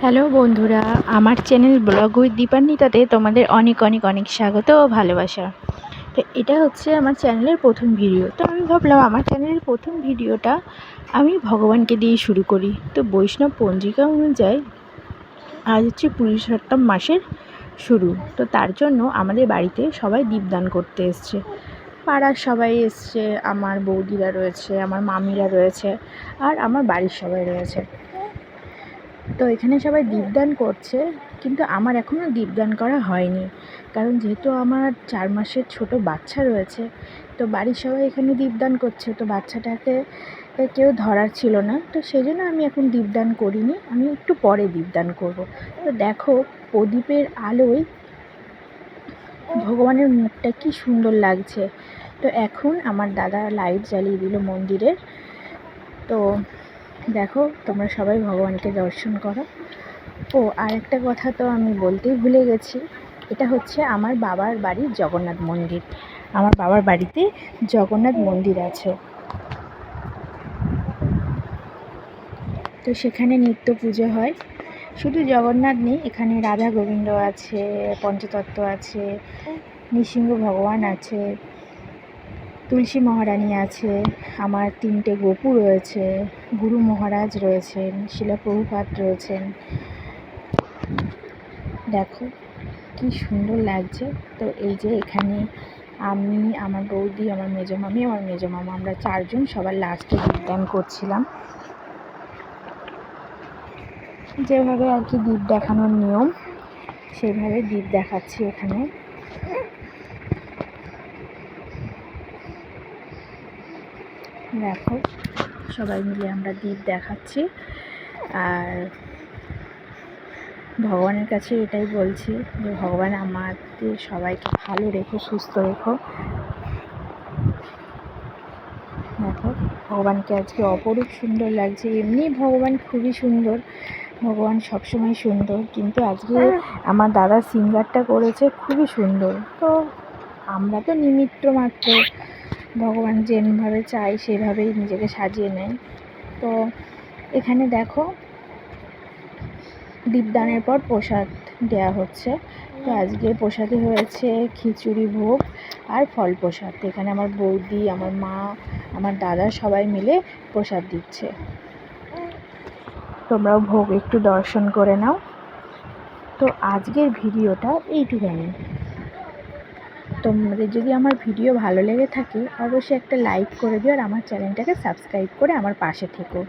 Hello বন্ধুরা, আমার channel blog with দীপান্বিতাতে তোমাদের অনেক অনেক অনেক স্বাগত ও ভালোবাসা। তো এটা হচ্ছে আমার চ্যানেলের প্রথম ভিডিও। তো আমি ভাবলাম আমার চ্যানেলের প্রথম ভিডিওটা আমি ভগবানকে দিয়ে শুরু করি। তো বৈষ্ণব পঞ্জিকা অনুযায়ী আজ হচ্ছে পুরুষোত্তম মাসের শুরু। তো তার জন্য আমাদের বাড়িতে সবাই দীপদান করতে এসছে। পাড়ার সবাই এসছে, আমার বৌদিরা রয়েছে, আমার মামিরা রয়েছে, আর আমার বাড়ির সবাই রয়েছে। তো এখানে সবাই দীপদান করছে, কিন্তু আমার এখনও দীপদান করা হয়নি, কারণ যেহেতু আমার 4 মাসের ছোট বাচ্চা রয়েছে। তো বাড়ির সবাই এখানে দীপদান করছে, তো বাচ্চাটাকে কেউ ধরার ছিল না, তো সেই জন্য আমি এখন দীপদান করিনি, আমি একটু পরে দীপদান করব। তো দেখো, প্রদীপের আলোয় ভগবানের মুখটা কি সুন্দর লাগছে। তো এখন আমার দাদা লাইট জ্বালিয়ে দিল মন্দিরের। তো দেখো, তোমরা সবাই ভগবানকে দর্শন করো। ও আর একটা কথা তো আমি বলতেই ভুলে গেছি, এটা হচ্ছে আমার বাবার বাড়ির জগন্নাথ মন্দির। আমার বাবার বাড়িতে জগন্নাথ মন্দির আছে। তো সেখানে নিত্য পুজো হয়। শুধু জগন্নাথ নেই, এখানে রাধা গোবিন্দ আছে, পঞ্চতত্ত্ব আছে, নৃসিংহ ভগবান আছে, তুলসী মহারানী আছে, আমার 3টে গোপু রয়েছে, গুরু মহারাজ রয়েছেন, শিলা প্রভুপাদ রয়েছেন। দেখো কি সুন্দর লাগছে। তো এই যে এখানে আমি, আমার বৌদি, আমার মেজো মামি, আমার মেজো মামা, আমরা 4 জন সবার লাস্টে দীপদান করছিলাম। যেভাবে আর কি দীপ দেখানোর নিয়ম, সেইভাবে দীপ দেখাচ্ছি এখানে। দেখো, সবাই মিলে আমরা দীপ দেখাচ্ছি, আর ভগবানের কাছে এটাই বলছি যে ভগবান আমাদের সবাইকে ভালো রেখো, সুস্থ রেখো। দেখো, ভগবানকে আজকে অপরূপ সুন্দর লাগছে। এমনি ভগবান খুবই সুন্দর, ভগবান সবসময় সুন্দর, কিন্তু আজকে আমার দাদা সিঙ্গারটা করেছে খুবই সুন্দর। তো আমরা তো নিমিত্ত মাত্র, ভগবান যেভাবে চাই সেভাবেই নিজেকে সাজিয়ে নেয়। তো এখানে দেখো, দীপদানের পর প্রসাদ দেওয়া হচ্ছে। তো আজকে প্রসাদে হয়েছে খিচুড়ি ভোগ আর ফল প্রসাদ। এখানে আমার বৌদি, আমার মা, আমার দাদা সবাই মিলে প্রসাদ দিচ্ছে। তোমরাও ভোগ একটু দর্শন করে নাও। তো আজকের ভিডিওটা এইটুখানি। তোমাদের যদি আমার ভিডিও ভালো লেগে থাকে অবশ্যই একটা লাইক করে দিও, আর আমার চ্যানেলটাকে সাবস্ক্রাইব করে আমার পাশে থেকো।